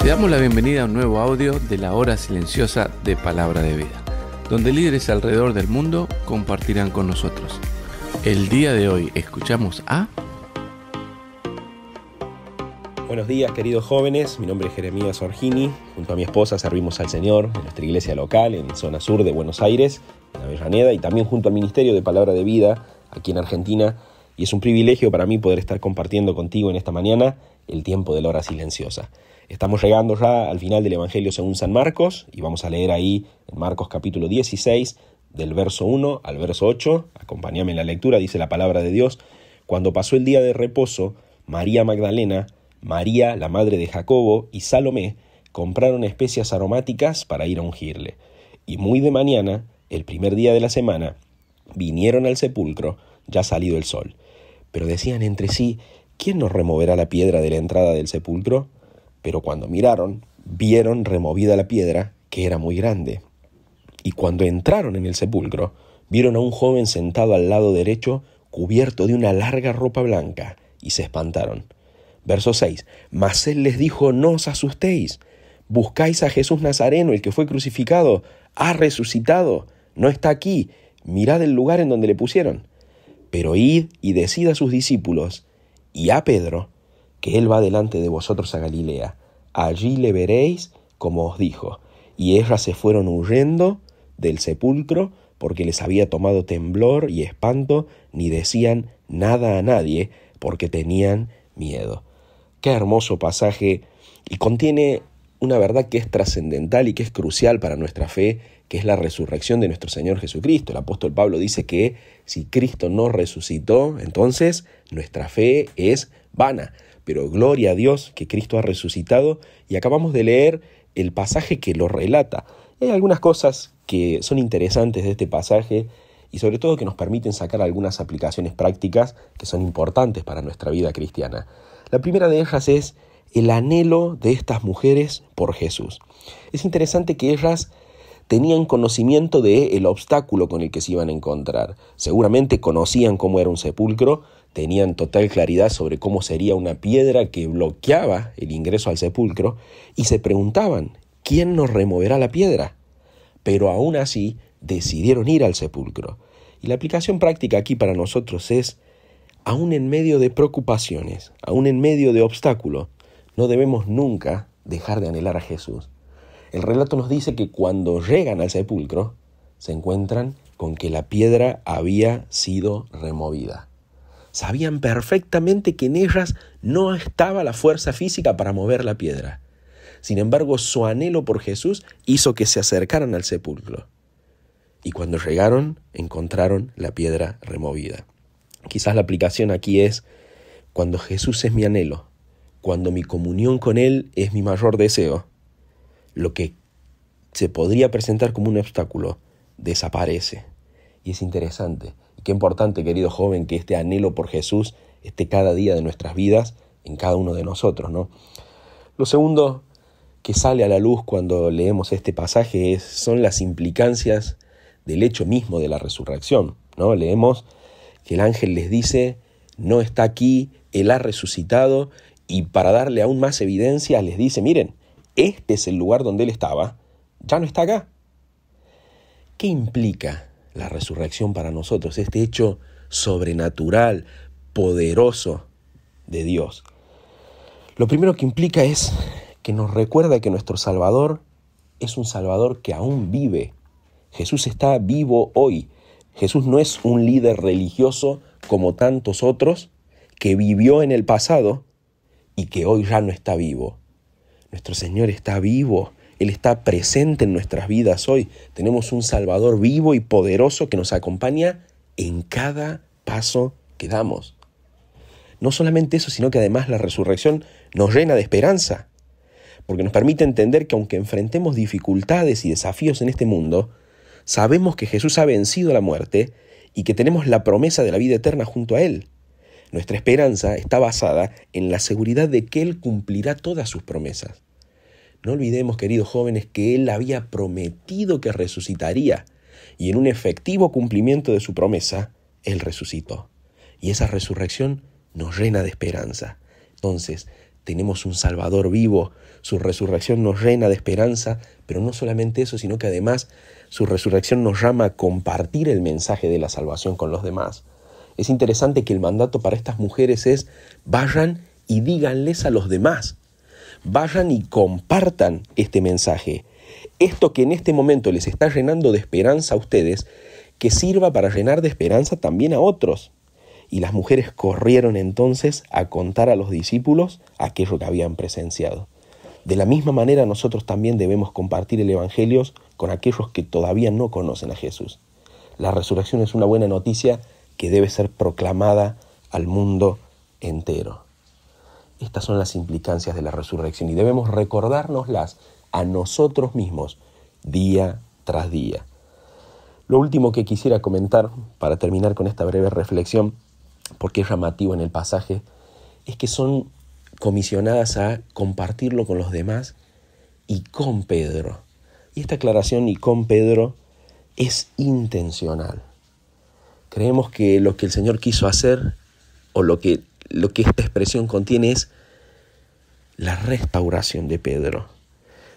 Te damos la bienvenida a un nuevo audio de la hora silenciosa de Palabra de Vida, donde líderes alrededor del mundo compartirán con nosotros. El día de hoy escuchamos a... Buenos días, queridos jóvenes. Mi nombre es Jeremías Orgini. Junto a mi esposa servimos al Señor en nuestra iglesia local en zona sur de Buenos Aires, en Avellaneda, y también junto al Ministerio de Palabra de Vida aquí en Argentina. Y es un privilegio para mí poder estar compartiendo contigo en esta mañana el tiempo de la hora silenciosa. Estamos llegando ya al final del Evangelio según San Marcos y vamos a leer ahí en Marcos capítulo 16, del verso 1 al verso 8. Acompáñame en la lectura, dice la palabra de Dios. Cuando pasó el día de reposo, María Magdalena, María, la madre de Jacobo, y Salomé compraron especias aromáticas para ir a ungirle. Y muy de mañana, el primer día de la semana, vinieron al sepulcro, ya salido el sol. Pero decían entre sí, ¿quién nos removerá la piedra de la entrada del sepulcro? Pero cuando miraron, vieron removida la piedra, que era muy grande. Y cuando entraron en el sepulcro, vieron a un joven sentado al lado derecho, cubierto de una larga ropa blanca, y se espantaron. Verso 6. Mas él les dijo, no os asustéis. Buscáis a Jesús Nazareno, el que fue crucificado. Ha resucitado. No está aquí. Mirad el lugar en donde le pusieron. Pero id y decid a sus discípulos y a Pedro, que él va delante de vosotros a Galilea. Allí le veréis como os dijo. Y ellas se fueron huyendo del sepulcro porque les había tomado temblor y espanto, ni decían nada a nadie porque tenían miedo. Qué hermoso pasaje, y contiene una verdad que es trascendental y que es crucial para nuestra fe, que es la resurrección de nuestro Señor Jesucristo. El apóstol Pablo dice que si Cristo no resucitó, entonces nuestra fe es vana. Pero gloria a Dios que Cristo ha resucitado, y acabamos de leer el pasaje que lo relata. Hay algunas cosas que son interesantes de este pasaje y sobre todo que nos permiten sacar algunas aplicaciones prácticas que son importantes para nuestra vida cristiana. La primera de ellas es el anhelo de estas mujeres por Jesús. Es interesante que ellas tenían conocimiento del obstáculo con el que se iban a encontrar. Seguramente conocían cómo era un sepulcro, tenían total claridad sobre cómo sería una piedra que bloqueaba el ingreso al sepulcro y se preguntaban, ¿quién nos removerá la piedra? Pero aún así decidieron ir al sepulcro. Y la aplicación práctica aquí para nosotros es, aún en medio de preocupaciones, aún en medio de obstáculos, no debemos nunca dejar de anhelar a Jesús. El relato nos dice que cuando llegan al sepulcro, se encuentran con que la piedra había sido removida. Sabían perfectamente que en ellas no estaba la fuerza física para mover la piedra. Sin embargo, su anhelo por Jesús hizo que se acercaran al sepulcro. Y cuando llegaron, encontraron la piedra removida. Quizás la aplicación aquí es, cuando Jesús es mi anhelo, cuando mi comunión con Él es mi mayor deseo, lo que se podría presentar como un obstáculo desaparece. Y es interesante. Y qué importante, querido joven, que este anhelo por Jesús esté cada día de nuestras vidas en cada uno de nosotros, ¿no? Lo segundo que sale a la luz cuando leemos este pasaje son las implicancias del hecho mismo de la resurrección, ¿no? Leemos que el ángel les dice, no está aquí, Él ha resucitado, y para darle aún más evidencia les dice, miren, este es el lugar donde Él estaba, ya no está acá. ¿Qué implica la resurrección para nosotros? Este hecho sobrenatural, poderoso de Dios. Lo primero que implica es que nos recuerda que nuestro Salvador es un Salvador que aún vive. Jesús está vivo hoy. Jesús no es un líder religioso como tantos otros que vivió en el pasado y que hoy ya no está vivo. Nuestro Señor está vivo. Él está presente en nuestras vidas hoy. Tenemos un Salvador vivo y poderoso que nos acompaña en cada paso que damos. No solamente eso, sino que además la resurrección nos llena de esperanza, porque nos permite entender que aunque enfrentemos dificultades y desafíos en este mundo, sabemos que Jesús ha vencido la muerte y que tenemos la promesa de la vida eterna junto a Él. Nuestra esperanza está basada en la seguridad de que Él cumplirá todas sus promesas. No olvidemos, queridos jóvenes, que Él había prometido que resucitaría, y en un efectivo cumplimiento de su promesa, Él resucitó. Y esa resurrección nos llena de esperanza. Entonces, tenemos un Salvador vivo, su resurrección nos llena de esperanza, pero no solamente eso, sino que además su resurrección nos llama a compartir el mensaje de la salvación con los demás. Es interesante que el mandato para estas mujeres es: vayan y díganles a los demás, vayan y compartan este mensaje. Esto que en este momento les está llenando de esperanza a ustedes, que sirva para llenar de esperanza también a otros. Y las mujeres corrieron entonces a contar a los discípulos aquello que habían presenciado. De la misma manera nosotros también debemos compartir el Evangelio con aquellos que todavía no conocen a Jesús. La resurrección es una buena noticia que debe ser proclamada al mundo entero. Estas son las implicancias de la resurrección y debemos recordárnoslas a nosotros mismos día tras día. Lo último que quisiera comentar para terminar con esta breve reflexión, porque es llamativo en el pasaje, es que son comisionadas a compartirlo con los demás y con Pedro. Y esta aclaración "y con Pedro" es intencional. Creemos que lo que el Señor quiso hacer, o lo que esta expresión contiene, es la restauración de Pedro.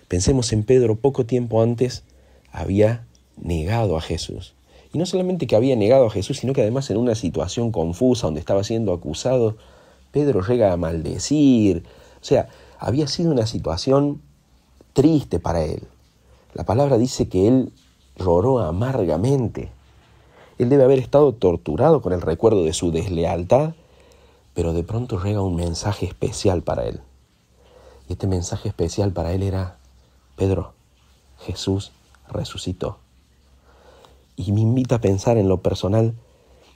Pensemos en Pedro. Poco tiempo antes había negado a Jesús. Y no solamente que había negado a Jesús, sino que además en una situación confusa donde estaba siendo acusado, Pedro llega a maldecir. O sea, había sido una situación triste para él. La palabra dice que él lloró amargamente. Él debe haber estado torturado con el recuerdo de su deslealtad, pero de pronto llega un mensaje especial para él. Y este mensaje especial para él era: Pedro, Jesús resucitó. Y me invita a pensar en lo personal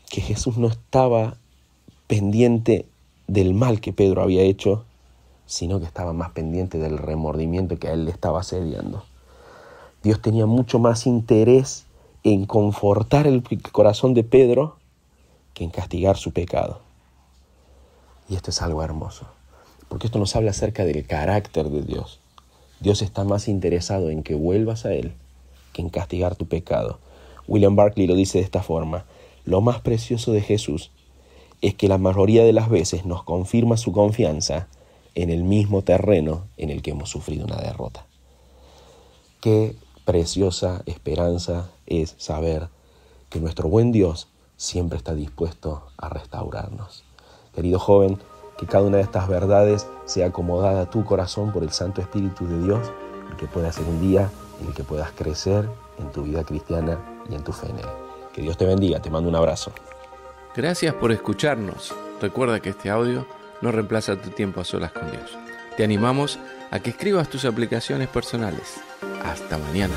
que Jesús no estaba pendiente del mal que Pedro había hecho, sino que estaba más pendiente del remordimiento que a él le estaba asediando. Dios tenía mucho más interés en confortar el corazón de Pedro que en castigar su pecado. Y esto es algo hermoso, porque esto nos habla acerca del carácter de Dios. Dios está más interesado en que vuelvas a Él que en castigar tu pecado. William Barclay lo dice de esta forma: lo más precioso de Jesús es que la mayoría de las veces nos confirma su confianza en el mismo terreno en el que hemos sufrido una derrota. Qué preciosa esperanza es saber que nuestro buen Dios siempre está dispuesto a restaurarnos. Querido joven, que cada una de estas verdades sea acomodada a tu corazón por el Santo Espíritu de Dios, y que pueda ser un día en el que puedas crecer en tu vida cristiana y en tu fe en Él. Que Dios te bendiga, te mando un abrazo. Gracias por escucharnos. Recuerda que este audio no reemplaza tu tiempo a solas con Dios. Te animamos a que escribas tus aplicaciones personales. Hasta mañana.